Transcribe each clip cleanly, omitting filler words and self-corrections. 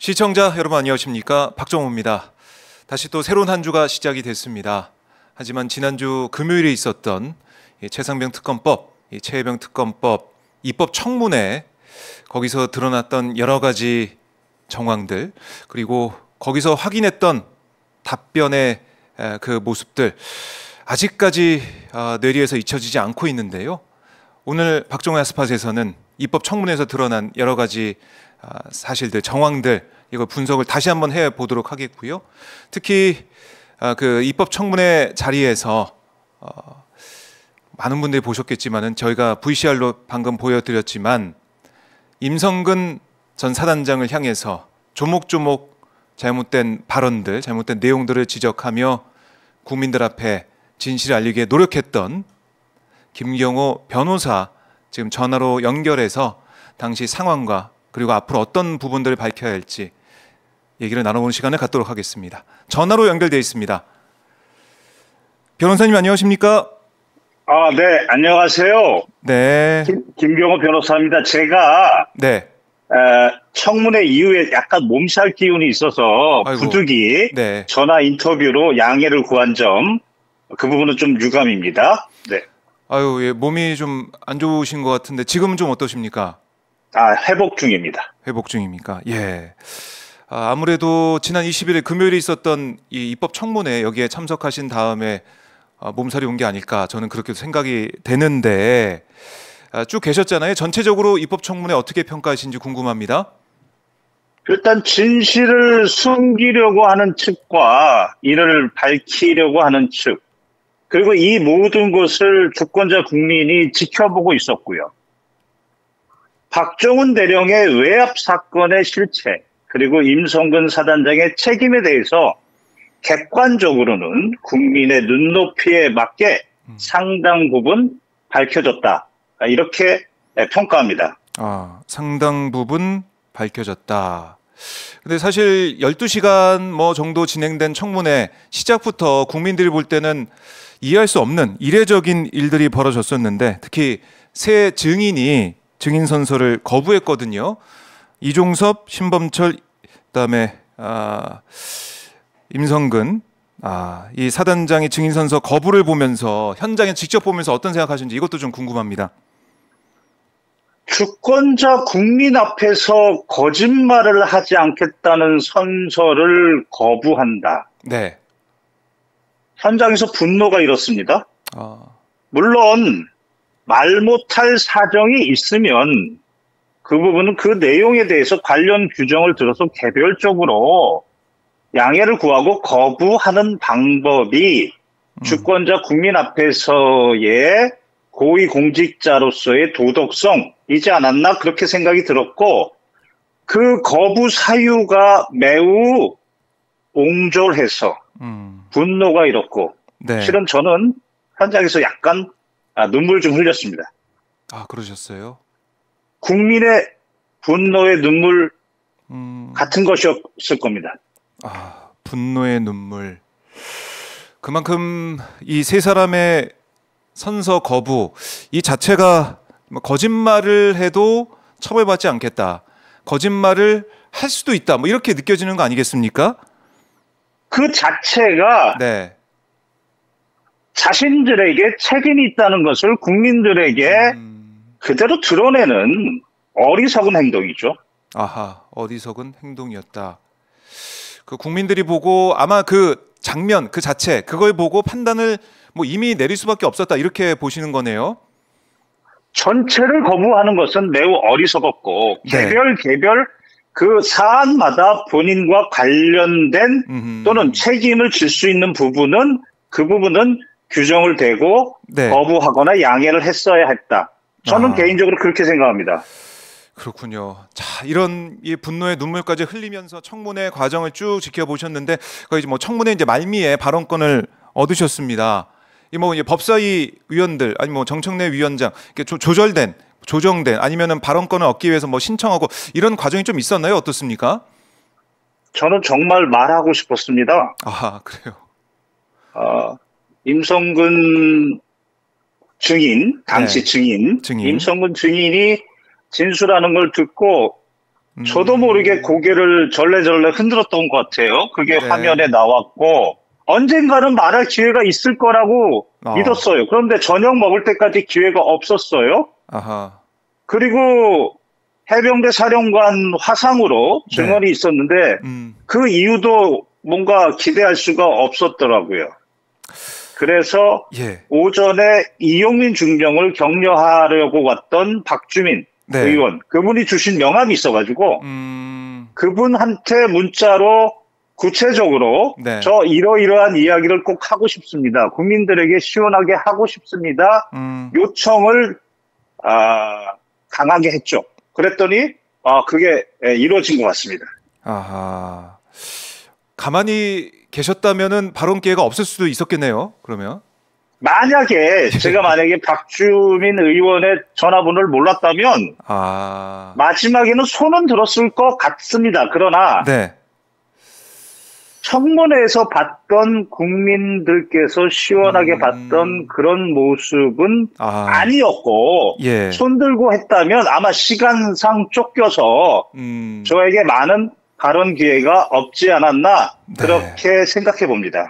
시청자 여러분 안녕하십니까? 박정호입니다. 다시 또 새로운 한 주가 시작이 됐습니다. 하지만 지난주 금요일에 있었던 최상병 특검법, 최혜병 특검법 입법 청문회, 거기서 드러났던 여러 가지 정황들, 그리고 거기서 확인했던 답변의 그 모습들, 아직까지 뇌리에서 잊혀지지 않고 있는데요. 오늘 박정호 야스팟에서는 입법 청문회에서 드러난 여러 가지 사실들, 정황들, 이거 분석을 다시 한번 해보도록 하겠고요. 특히 그 입법 청문회 자리에서 많은 분들이 보셨겠지만은 저희가 VCR로 방금 보여드렸지만 임성근 전 사단장을 향해서 조목조목 잘못된 발언들, 잘못된 내용들을 지적하며 국민들 앞에 진실을 알리기 위해 노력했던 김경호 변호사 지금 전화로 연결해서 당시 상황과 그리고 앞으로 어떤 부분들을 밝혀야 할지 얘기를 나눠보는 시간을 갖도록 하겠습니다. 전화로 연결되어 있습니다. 변호사님 안녕하십니까? 네, 안녕하세요. 네. 김경호 변호사입니다. 제가 네. 청문회 이후에 약간 몸살 기운이 있어서 아이고. 부득이 네. 전화 인터뷰로 양해를 구한 점, 그 부분은 좀 유감입니다. 네. 아유, 예, 몸이 좀 안 좋으신 것 같은데 지금은 좀 어떠십니까? 회복 중입니다. 회복 중입니까? 예. 아무래도 지난 20일에 금요일에 있었던 이 입법 청문회 여기에 참석하신 다음에 몸살이 온 게 아닐까 저는 그렇게 생각이 되는데 쭉 계셨잖아요. 전체적으로 입법 청문회 어떻게 평가하시는지 궁금합니다. 일단 진실을 숨기려고 하는 측과 이를 밝히려고 하는 측, 그리고 이 모든 것을 주권자 국민이 지켜보고 있었고요. 박정훈 대령의 외압 사건의 실체, 그리고 임성근 사단장의 책임에 대해서 객관적으로는 국민의 눈높이에 맞게 상당 부분 밝혀졌다. 이렇게 평가합니다. 상당 부분 밝혀졌다. 근데 사실 12시간 뭐 정도 진행된 청문회 시작부터 국민들이 볼 때는 이해할 수 없는 이례적인 일들이 벌어졌었는데 특히 새 증인이 증인 선서를 거부했거든요. 이종섭, 신범철, 그다음에 임성근, 이 사단장이 증인 선서 거부를 보면서 현장에 직접 보면서 어떤 생각하시는지 이것도 좀 궁금합니다. 주권자 국민 앞에서 거짓말을 하지 않겠다는 선서를 거부한다. 네. 현장에서 분노가 일었습니다. 물론 말 못할 사정이 있으면 그 부분은 그 내용에 대해서 관련 규정을 들어서 개별적으로 양해를 구하고 거부하는 방법이 주권자 국민 앞에서의 고위공직자로서의 도덕성이지 않았나 그렇게 생각이 들었고, 그 거부 사유가 매우 옹졸해서 분노가 일었고, 네. 실은 저는 현장에서 약간 눈물 좀 흘렸습니다. 그러셨어요? 국민의 분노의 눈물 같은 것이었을 겁니다. 분노의 눈물. 그만큼 이 세 사람의 선서 거부 이 자체가 거짓말을 해도 처벌받지 않겠다. 거짓말을 할 수도 있다. 뭐 이렇게 느껴지는 거 아니겠습니까? 그 자체가 네. 자신들에게 책임이 있다는 것을 국민들에게 그대로 드러내는 어리석은 행동이죠. 어리석은 행동이었다. 그 국민들이 보고 아마 그 장면, 그 자체, 그걸 보고 판단을 뭐 이미 내릴 수밖에 없었다 이렇게 보시는 거네요. 전체를 거부하는 것은 매우 어리석었고, 네. 개별 그 사안마다 본인과 관련된 또는 책임을 질 수 있는 부분은 그 부분은 규정을 대고 네. 거부하거나 양해를 했어야 했다. 저는 개인적으로 그렇게 생각합니다. 그렇군요. 자, 이런 이 분노의 눈물까지 흘리면서 청문회 과정을 쭉 지켜보셨는데 거의 뭐 청문회 이제 말미에 발언권을 얻으셨습니다. 이 뭐 법사위 위원들 아니 뭐 정청래 위원장 이렇게 조정된 아니면은 발언권을 얻기 위해서 뭐 신청하고 이런 과정이 좀 있었나요? 어떻습니까? 저는 정말 말하고 싶었습니다. 그래요. 임성근 증인, 당시 네. 증인. 임성근 증인이 진술하는 걸 듣고 저도 모르게 고개를 절레절레 흔들었던 것 같아요. 그게 네. 화면에 나왔고 언젠가는 말할 기회가 있을 거라고 믿었어요. 그런데 저녁 먹을 때까지 기회가 없었어요. 아하. 그리고 해병대 사령관 화상으로 증언이 있었는데 그 이유도 뭔가 기대할 수가 없었더라고요. 그래서 예. 오전에 이용민 중령을 격려하려고 왔던 박주민 의원, 그분이 주신 명함이 있어가지고 그분한테 문자로 구체적으로 저 이러이러한 이야기를 꼭 하고 싶습니다. 국민들에게 시원하게 하고 싶습니다. 요청을 강하게 했죠. 그랬더니 그게 이루어진 것 같습니다. 아하. 가만히 계셨다면은 발언 기회가 없을 수도 있었겠네요. 그러면 만약에 제가 박주민 의원의 전화번호를 몰랐다면 마지막에는 손은 들었을 것 같습니다. 그러나 청문회에서 봤던 국민들께서 시원하게 봤던 그런 모습은 아니었고 손 들고 했다면 아마 시간상 쫓겨서 저에게 많은 발언 기회가 없지 않았나 그렇게 생각해 봅니다.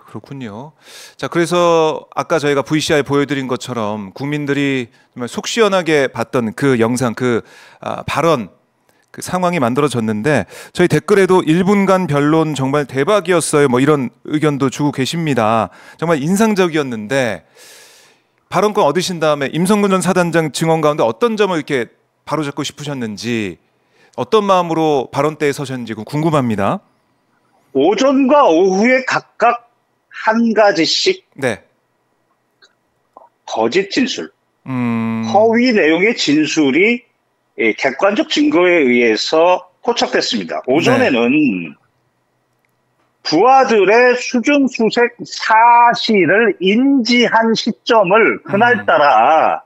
그렇군요. 자, 그래서 아까 저희가 VCR에 보여드린 것처럼 국민들이 정말 속 시원하게 봤던 그 영상, 그 발언, 그 상황이 만들어졌는데 저희 댓글에도 1분간 변론 정말 대박이었어요. 뭐 이런 의견도 주고 계십니다. 정말 인상적이었는데 발언권 얻으신 다음에 임성근 전 사단장 증언 가운데 어떤 점을 이렇게 바로잡고 싶으셨는지, 어떤 마음으로 발언 때에 서셨는지 궁금합니다. 오전과 오후에 각각 한 가지씩 거짓 진술, 허위 내용의 진술이 객관적 증거에 의해서 포착됐습니다. 오전에는 부하들의 수중수색 사실을 인지한 시점을 그날따라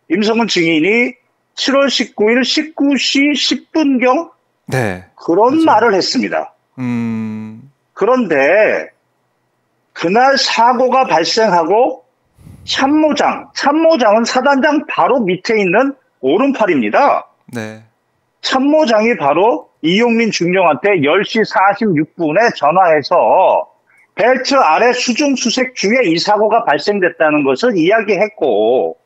임성근 증인이 7월 19일 19시 10분경 그런 말을 했습니다. 그런데 그날 사고가 발생하고 참모장은 사단장 바로 밑에 있는 오른팔입니다. 참모장이 바로 이용민 중령한테 10시 46분에 전화해서 벨트 아래 수중수색 중에 이 사고가 발생됐다는 것을 이야기했고,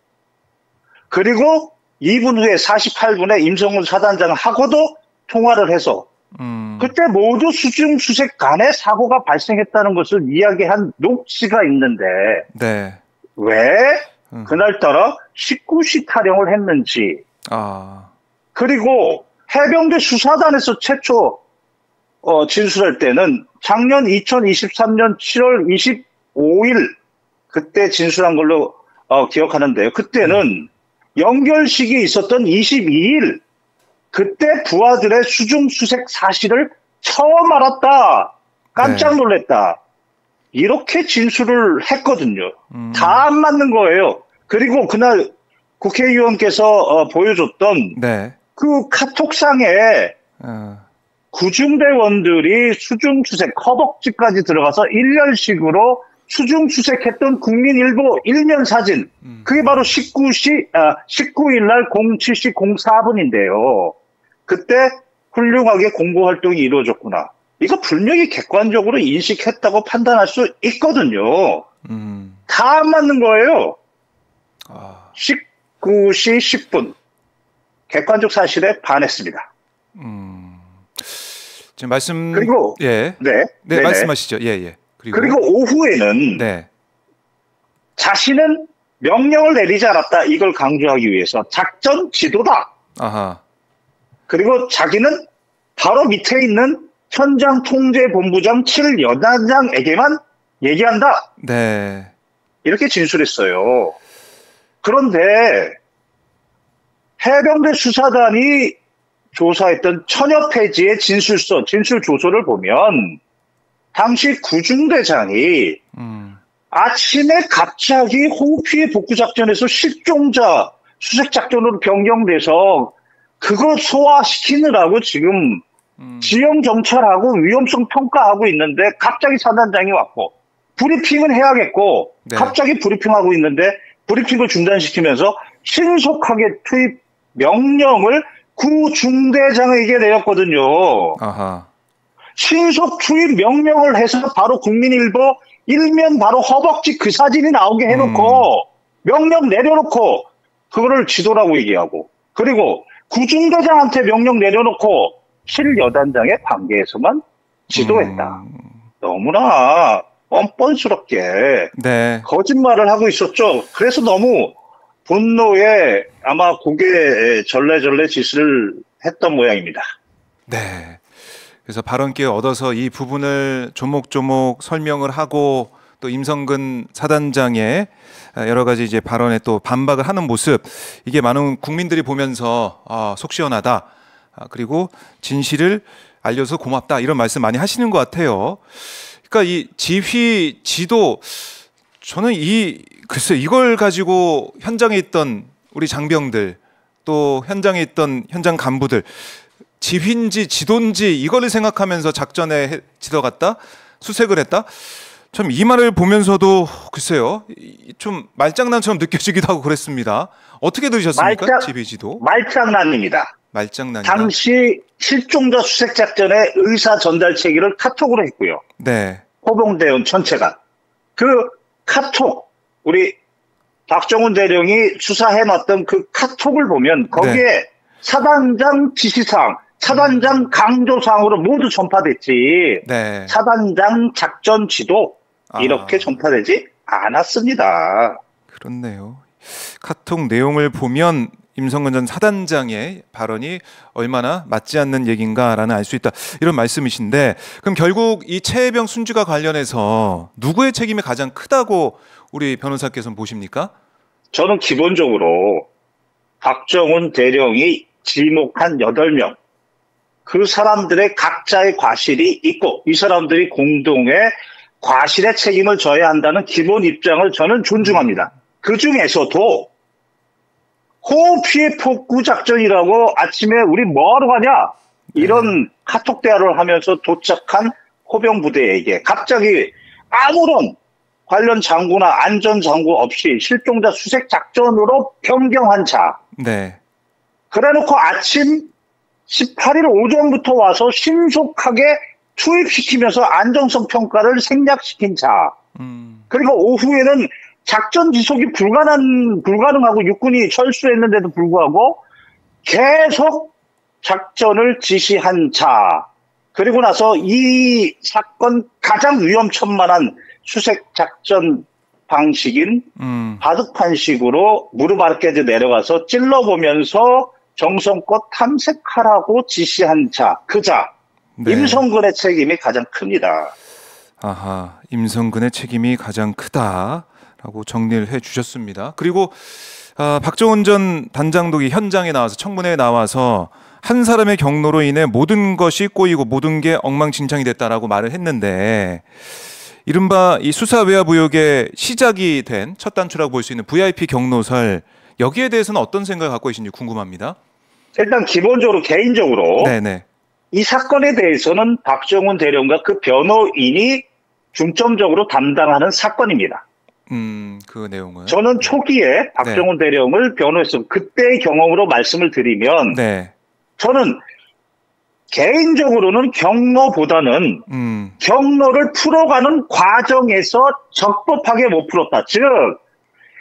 그리고 2분 후에 48분에 임성근 사단장하고도 통화를 해서 그때 모두 수중수색 간에 사고가 발생했다는 것을 이야기한 녹취가 있는데 왜 그날따라 19시 타령을 했는지, 그리고 해병대 수사단에서 최초 진술할 때는 작년 2023년 7월 25일 그때 진술한 걸로 기억하는데요. 그때는 연결식이 있었던 22일 그때 부하들의 수중수색 사실을 처음 알았다. 깜짝 놀랐다. 이렇게 진술을 했거든요. 다 안 맞는 거예요. 그리고 그날 국회의원께서 보여줬던 그 카톡상에 구중대원들이 수중수색, 허벅지까지 들어가서 일렬식으로 수중수색했던 국민일보 일면 사진, 그게 바로 19일 날 07시 04분인데요. 그때 훌륭하게 공보활동이 이루어졌구나. 이거 분명히 객관적으로 인식했다고 판단할 수 있거든요. 다 안 맞는 거예요. 19시 10분. 객관적 사실에 반했습니다. 지금 말씀. 그리고, 말씀하시죠. 그리고 오후에는 자신은 명령을 내리지 않았다. 이걸 강조하기 위해서 작전 지도다. 그리고 자기는 바로 밑에 있는 현장 통제본부장 7여단장에게만 얘기한다. 이렇게 진술했어요. 그런데 해병대 수사단이 조사했던 천여 페이지의 진술서, 진술조서를 보면 당시 구중대장이 아침에 갑자기 홍피해 복구작전에서 실종자 수색작전으로 변경돼서 그거 소화시키느라고 지금 지형정찰하고 위험성 평가하고 있는데 갑자기 사단장이 왔고, 브리핑은 해야겠고 갑자기 브리핑하고 있는데 브리핑을 중단시키면서 신속하게 투입 명령을 구중대장에게 내렸거든요. 아하. 신속 투입 명령을 해서 바로 국민일보 일면 바로 허벅지 그 사진이 나오게 해놓고 명령 내려놓고 그거를 지도라고 얘기하고, 그리고 구중대장한테 명령 내려놓고 실여단장의 관계에서만 지도했다. 너무나 뻔뻔스럽게 네. 거짓말을 하고 있었죠. 그래서 너무 분노에 아마 고개 절레절레 짓을 했던 모양입니다. 네. 그래서 발언 기회 얻어서 이 부분을 조목조목 설명을 하고 또 임성근 사단장의 여러 가지 이제 발언에 또 반박을 하는 모습, 이게 많은 국민들이 보면서 속 시원하다. 그리고 진실을 알려서 고맙다. 이런 말씀 많이 하시는 것 같아요. 그러니까 이 지휘, 지도, 저는 글쎄 이걸 가지고 현장에 있던 우리 장병들, 또 현장에 있던 현장 간부들, 지휘인지 지도인지 이거를 생각하면서 작전에 지도갔다, 수색을 했다. 참 이 말을 보면서도 글쎄요, 좀 말장난처럼 느껴지기도 하고 그랬습니다. 어떻게 들으셨습니까? 지휘 지도? 말장난입니다. 말장난이다. 당시 실종자 수색 작전의 의사 전달 체계를 카톡으로 했고요. 네. 호봉대원 전체가 그 카톡, 우리 박정훈 대령이 수사해놨던 그 카톡을 보면 거기에 네. 사단장 지시사항, 사단장 강조사항으로 모두 전파됐지. 네. 사단장 작전 지도 이렇게 전파되지 않았습니다. 그렇네요. 카톡 내용을 보면 임성근 전 사단장의 발언이 얼마나 맞지 않는 얘기인가라는 알 수 있다, 이런 말씀이신데, 그럼 결국 이 최혜병 순직과 관련해서 누구의 책임이 가장 크다고 우리 변호사께서는 보십니까? 저는 기본적으로 박정훈 대령이 지목한 8명, 그 사람들의 각자의 과실이 있고 이 사람들이 공동의 과실의 책임을 져야 한다는 기본 입장을 저는 존중합니다. 그 중에서도 호피의 폭구 작전이라고 아침에 우리 뭐하러 가냐 이런 카톡 대화를 하면서 도착한 호병 부대에게 갑자기 아무런 관련 장구나 안전 장구 없이 실종자 수색 작전으로 변경한 자. 네. 그래놓고 아침 18일 오전부터 와서 신속하게 투입시키면서 안정성 평가를 생략시킨 자. 그리고 오후에는 작전 지속이 불가능하고 육군이 철수했는데도 불구하고 계속 작전을 지시한 자. 그리고 나서 이 사건 가장 위험천만한 수색 작전 방식인 바둑판식으로 무릎 아래까지 내려가서 찔러보면서 정성껏 탐색하라고 지시한 자, 그 자. 네. 임성근의 책임이 가장 큽니다. 아하, 임성근의 책임이 가장 크다라고 정리를 해주셨습니다. 그리고 박정훈 전 단장독이 현장에 나와서, 청문회에 나와서 한 사람의 경로로 인해 모든 것이 꼬이고 모든 게 엉망진창이 됐다라고 말을 했는데, 이른바 이 수사 외압 의혹의 시작이 된 첫 단추라고 볼 수 있는 VIP 경로설, 여기에 대해서는 어떤 생각을 갖고 계신지 궁금합니다. 일단 기본적으로 개인적으로 네네. 이 사건에 대해서는 박정훈 대령과 그 변호인이 중점적으로 담당하는 사건입니다. 그 내용은 저는 초기에 박정훈 네. 대령을 변호했어. 그때의 경험으로 말씀을 드리면 네. 저는 개인적으로는 경로보다는 경로를 풀어가는 과정에서 적법하게 못 풀었다. 즉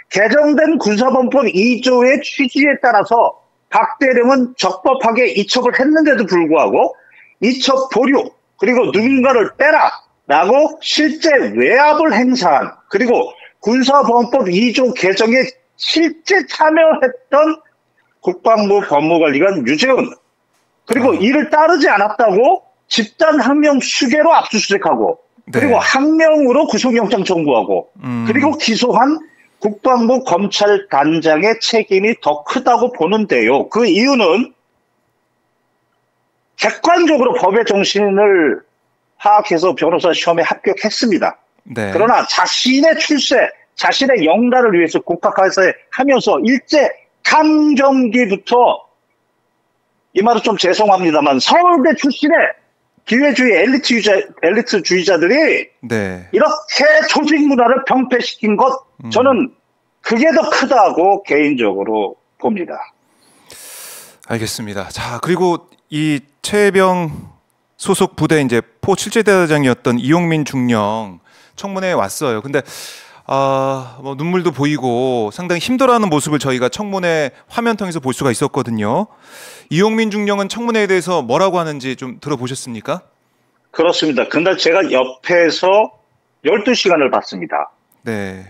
개정된 군사범법 2조의 취지에 따라서 박 대령은 적법하게 이첩을 했는데도 불구하고 이첩 보류, 그리고 누군가를 빼라라고 실제 외압을 행사한, 그리고 군사범법 2조 개정에 실제 참여했던 국방부 법무관리관 유재훈, 그리고 이를 따르지 않았다고 집단 항명 수개로 압수수색하고 네. 그리고 항명으로 구속영장 청구하고 그리고 기소한 국방부 검찰단장의 책임이 더 크다고 보는데요. 그 이유는 객관적으로 법의 정신을 파악해서 변호사 시험에 합격했습니다. 네. 그러나 자신의 출세, 자신의 영달을 위해서 국가가에서 하면서 일제 강점기부터, 이 말은 좀 죄송합니다만, 서울대 출신의 기회주의 엘리트주의자들이 네. 이렇게 조직 문화를 병폐시킨 것, 저는 그게 더 크다고 개인적으로 봅니다. 알겠습니다. 자, 그리고 이 최혜병 소속 부대 이제 포 7제 대장이었던 이용민 중령 청문회에 왔어요. 근데 뭐 눈물도 보이고 상당히 힘들어하는 모습을 저희가 청문회 화면 통해서 볼 수가 있었거든요. 이용민 중령은 청문회에 대해서 뭐라고 하는지 좀 들어보셨습니까? 그렇습니다. 그날 제가 옆에서 12시간을 봤습니다. 네.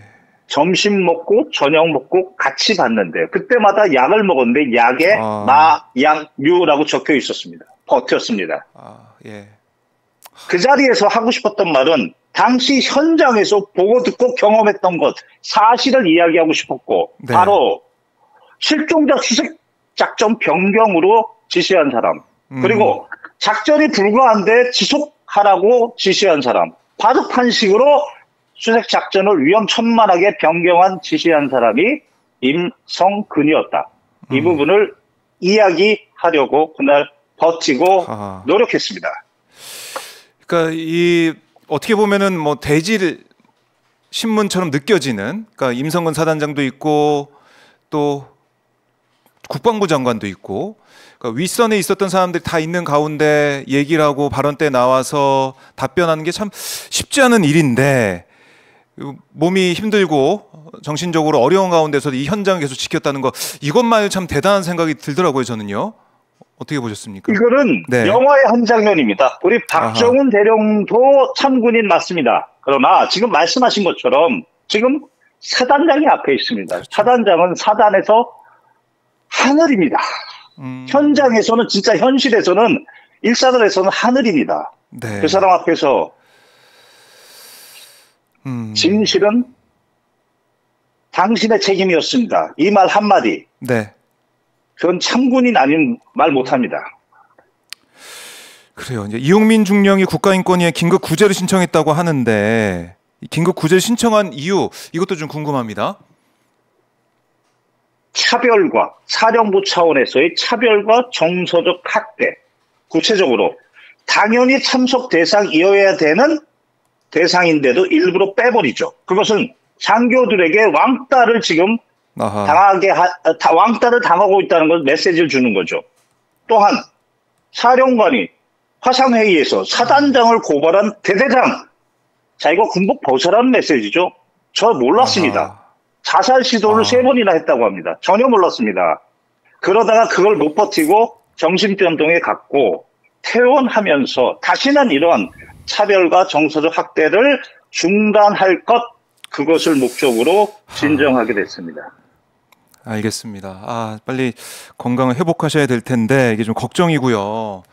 점심 먹고 저녁 먹고 같이 봤는데 그때마다 약을 먹었는데 약에 마약류라고 적혀 있었습니다. 버텼습니다. 예. 그 자리에서 하고 싶었던 말은 당시 현장에서 보고 듣고 경험했던 것 사실을 이야기하고 싶었고 네. 바로 실종자 수색 작전 변경으로 지시한 사람 그리고 작전이 불가한데 지속하라고 지시한 사람 바둑판식으로 수색 작전을 위험천만하게 변경한 지시한 사람이 임성근이었다. 이 부분을 이야기하려고 그날 버티고 노력했습니다. 그러니까 이 어떻게 보면은 뭐 대질 신문처럼 느껴지는, 그러니까 임성근 사단장도 있고 또 국방부 장관도 있고, 그러니까 윗선에 있었던 사람들이 다 있는 가운데 얘기를 하고 발언 때 나와서 답변하는 게 참 쉽지 않은 일인데 몸이 힘들고 정신적으로 어려운 가운데서 이 현장을 계속 지켰다는 거 이것만이 참 대단한 생각이 들더라고요. 저는요. 어떻게 보셨습니까? 이거는 네. 영화의 한 장면입니다. 우리 박정훈 대령도 참군인 맞습니다. 그러나 지금 말씀하신 것처럼 지금 사단장이 앞에 있습니다. 그렇죠. 사단장은 사단에서 하늘입니다. 현장에서는 진짜 현실에서는 일사단에서는 하늘입니다. 네. 그 사람 앞에서 진실은 당신의 책임이었습니다. 이 말 한마디. 네. 그건 참군인 아닌 말 못합니다. 그래요. 이제 이용민 중령이 국가인권위에 긴급 구제를 신청했다고 하는데 긴급 구제를 신청한 이유 이것도 좀 궁금합니다. 차별과 사령부 차원에서의 차별과 정서적 학대. 구체적으로 당연히 참석 대상이어야 되는 대상인데도 일부러 빼버리죠. 그것은 장교들에게 왕따를 지금 왕따를 당하고 있다는 걸 메시지를 주는 거죠. 또한 사령관이 화상회의에서 사단장을 고발한 대대장. 자, 이거 군복 벗으라는 메시지죠. 저 몰랐습니다. 자살 시도를 3번이나 했다고 합니다. 전혀 몰랐습니다. 그러다가 그걸 못 버티고 정신병동에 갔고 퇴원하면서 다시는 이러한 차별과 정서적 학대를 중단할 것, 그것을 목적으로 진정하게 됐습니다. 알겠습니다. 빨리 건강을 회복하셔야 될 텐데 이게 좀 걱정이고요.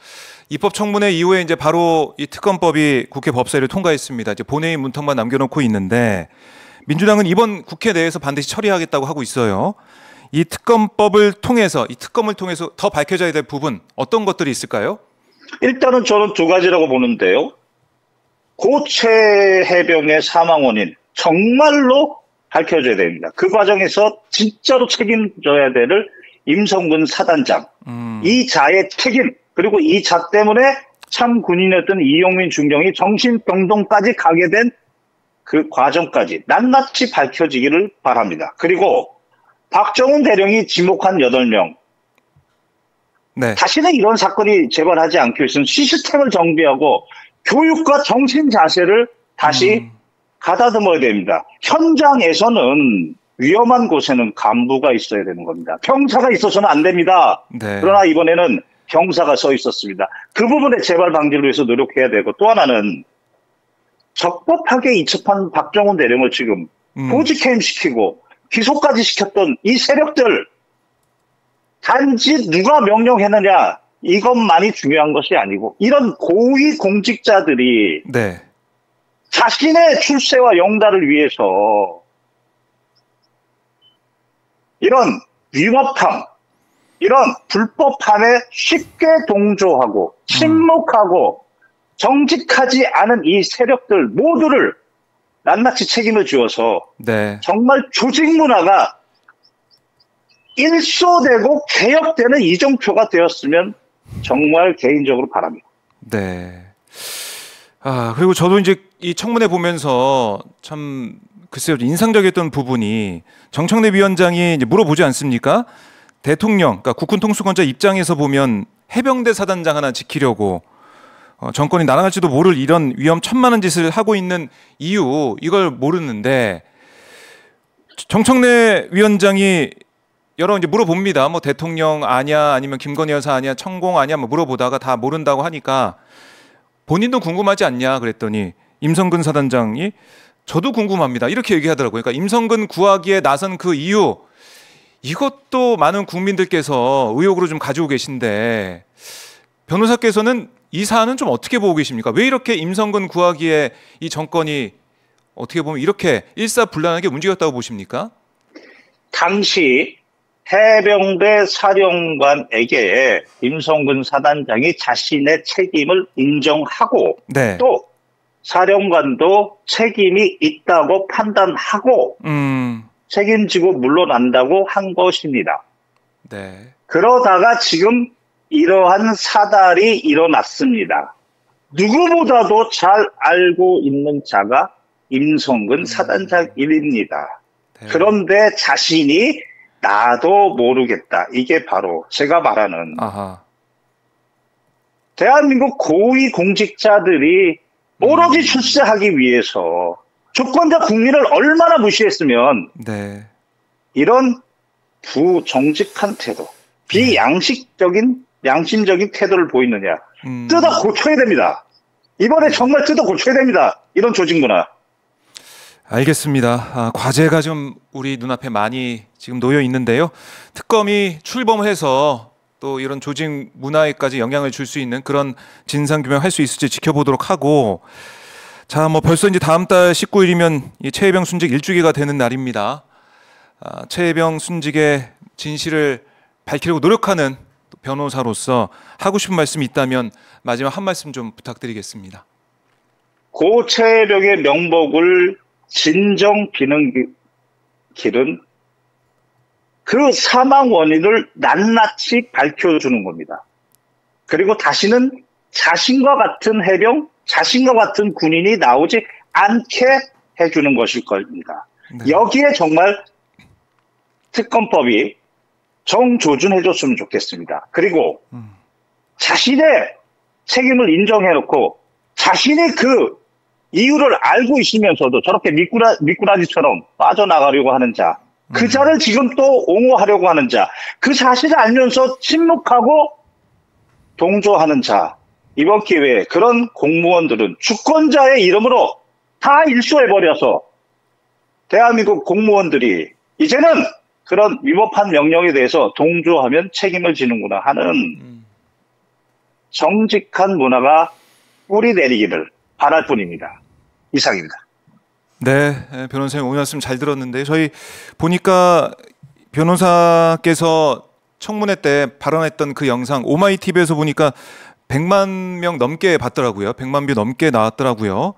입법 청문회 이후에 이제 바로 이 특검법이 국회 법사위를 통과했습니다. 이제 본회의 문턱만 남겨놓고 있는데 민주당은 이번 국회 내에서 반드시 처리하겠다고 하고 있어요. 이 특검을 통해서 더 밝혀져야 될 부분 어떤 것들이 있을까요? 일단은 저는 2가지라고 보는데요. 고 최혜병의 사망 원인 정말로 밝혀져야 됩니다. 그 과정에서 진짜로 책임져야 될 임성근 사단장, 이 자의 책임, 그리고 이 자 때문에 참 군인이었던 이용민 중령이 정신병동까지 가게 된 그 과정까지 낱낱이 밝혀지기를 바랍니다. 그리고 박정훈 대령이 지목한 8명, 네. 다시는 이런 사건이 재발하지 않기 위해서는 시스템을 정비하고 교육과 정신 자세를 다시 가다듬어야 됩니다. 현장에서는 위험한 곳에는 간부가 있어야 되는 겁니다. 병사가 있어서는 안 됩니다. 네. 그러나 이번에는 병사가 서 있었습니다. 그 부분의 재발 방지를 위해서 노력해야 되고, 또 하나는 적법하게 이첩한 박정훈 대령을 지금 보직해임시키고 기소까지 시켰던 이 세력들, 단지 누가 명령했느냐 이것만이 중요한 것이 아니고 이런 고위 공직자들이 네. 자신의 출세와 영달을 위해서 이런 위법함, 이런 불법함에 쉽게 동조하고 침묵하고 정직하지 않은 이 세력들 모두를 낱낱이 책임을 지어서 네. 정말 조직 문화가 일소되고 개혁되는 이정표가 되었으면 정말 개인적으로 바랍니다. 네. 그리고 저도 이제 이 청문회 보면서 참 글쎄요 인상적이었던 부분이 정청래 위원장이 이제 물어보지 않습니까? 대통령, 그러니까 국군 통수권자 입장에서 보면 해병대 사단장 하나 지키려고 정권이 날아갈지도 모를 이런 위험천만한 짓을 하고 있는 이유, 이걸 모르는데 정청래 위원장이 여러 이제 물어봅니다. 뭐 대통령 아냐, 아니면 김건희 여사 아냐, 천공 아냐, 뭐 물어보다가 다 모른다고 하니까 본인도 궁금하지 않냐 그랬더니 임성근 사단장이 저도 궁금합니다. 이렇게 얘기하더라고요. 그러니까 임성근 구하기에 나선 그 이유, 이것도 많은 국민들께서 의혹으로 좀 가지고 계신데 변호사께서는 이 사안은 좀 어떻게 보고 계십니까? 왜 이렇게 임성근 구하기에 이 정권이 어떻게 보면 이렇게 일사불란하게 움직였다고 보십니까? 당시 해병대 사령관에게 임성근 사단장이 자신의 책임을 인정하고 네. 또 사령관도 책임이 있다고 판단하고 책임지고 물러난다고 한 것입니다. 네. 그러다가 지금 이러한 사달이 일어났습니다. 누구보다도 잘 알고 있는 자가 임성근 사단장입니다. 네. 그런데 자신이 나도 모르겠다. 이게 바로 제가 말하는 아하. 대한민국 고위 공직자들이 오로지 출세하기 위해서 주권자 국민을 얼마나 무시했으면 네. 이런 부정직한 태도, 비양식적인 양심적인 태도를 보이느냐. 뜯어 고쳐야 됩니다. 이번에 정말 뜯어 고쳐야 됩니다. 이런 조직 문화. 알겠습니다. 과제가 좀 우리 눈앞에 많이 지금 놓여 있는데요. 특검이 출범해서 또 이런 조직 문화에까지 영향을 줄 수 있는 그런 진상규명할 수 있을지 지켜보도록 하고, 자, 뭐 벌써 이제 다음 달 19일이면 이 최혜병 순직 1주기가 되는 날입니다. 최혜병 순직의 진실을 밝히려고 노력하는 변호사로서 하고 싶은 말씀이 있다면 마지막 한 말씀 좀 부탁드리겠습니다. 고 최혜병의 명복을 진정 비는 길은 그 사망 원인을 낱낱이 밝혀주는 겁니다. 그리고 다시는 자신과 같은 해병, 자신과 같은 군인이 나오지 않게 해주는 것일 겁니다. 네. 여기에 정말 특검법이 정조준해줬으면 좋겠습니다. 그리고 자신의 책임을 인정해놓고 자신이 그 이유를 알고 있으면서도 저렇게 미꾸라지처럼 빠져나가려고 하는 자, 그 자를 지금 또 옹호하려고 하는 자, 그 사실을 알면서 침묵하고 동조하는 자, 이번 기회에 그런 공무원들은 주권자의 이름으로 다 일소해버려서 대한민국 공무원들이 이제는 그런 위법한 명령에 대해서 동조하면 책임을 지는구나 하는 정직한 문화가 뿌리 내리기를 바랄 뿐입니다. 이상입니다. 네, 변호사님 오늘 말씀 잘 들었는데 저희 보니까 변호사께서 청문회 때 발언했던 그 영상 오마이TV에서 보니까 100만 명 넘게 봤더라고요. 100만 뷰 넘게 나왔더라고요.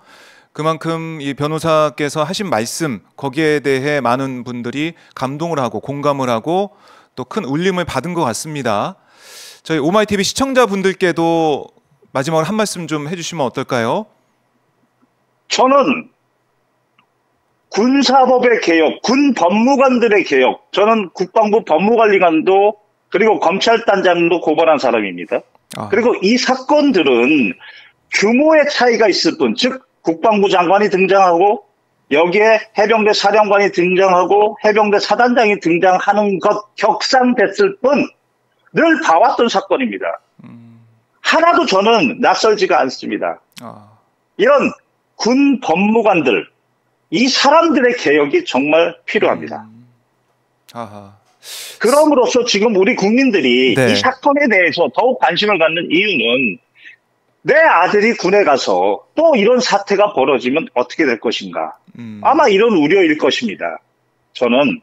그만큼 이 변호사께서 하신 말씀 거기에 대해 많은 분들이 감동을 하고 공감을 하고 또 큰 울림을 받은 것 같습니다. 저희 오마이TV 시청자분들께도 마지막으로 한 말씀 좀 해주시면 어떨까요? 저는 군사법의 개혁, 군 법무관들의 개혁, 저는 국방부 법무관리관도 그리고 검찰단장도 고발한 사람입니다. 그리고 이 사건들은 규모의 차이가 있을 뿐, 즉 국방부 장관이 등장하고 여기에 해병대 사령관이 등장하고 해병대 사단장이 등장하는 것 격상됐을 뿐 늘 봐왔던 사건입니다. 하나도 저는 낯설지가 않습니다. 이런 군 법무관들, 이 사람들의 개혁이 정말 필요합니다. 그럼으로써 지금 우리 국민들이 네. 이 사건에 대해서 더욱 관심을 갖는 이유는 내 아들이 군에 가서 또 이런 사태가 벌어지면 어떻게 될 것인가. 아마 이런 우려일 것입니다. 저는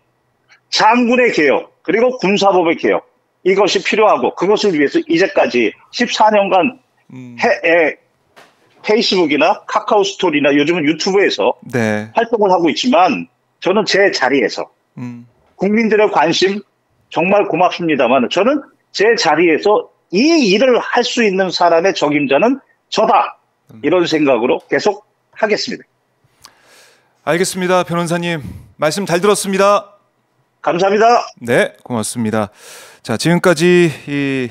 장군의 개혁 그리고 군사법의 개혁 이것이 필요하고 그것을 위해서 이제까지 14년간 페이스북이나 카카오 스토리나 요즘은 유튜브에서 네. 활동을 하고 있지만 저는 제 자리에서 국민들의 관심 정말 고맙습니다만 저는 제 자리에서 이 일을 할 수 있는 사람의 적임자는 저다. 이런 생각으로 계속 하겠습니다. 알겠습니다. 변호사님 말씀 잘 들었습니다. 감사합니다. 네, 고맙습니다. 자, 지금까지 이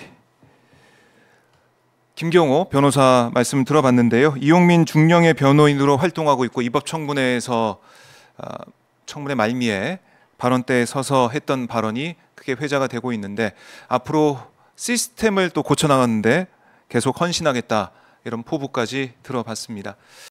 김경호 변호사 말씀 들어봤는데요. 이용민 중령의 변호인으로 활동하고 있고 이 법 청문회에서 청문회 말미에 발언대에 서서 했던 발언이 크게 회자가 되고 있는데 앞으로 시스템을 또 고쳐나가는데 계속 헌신하겠다 이런 포부까지 들어봤습니다.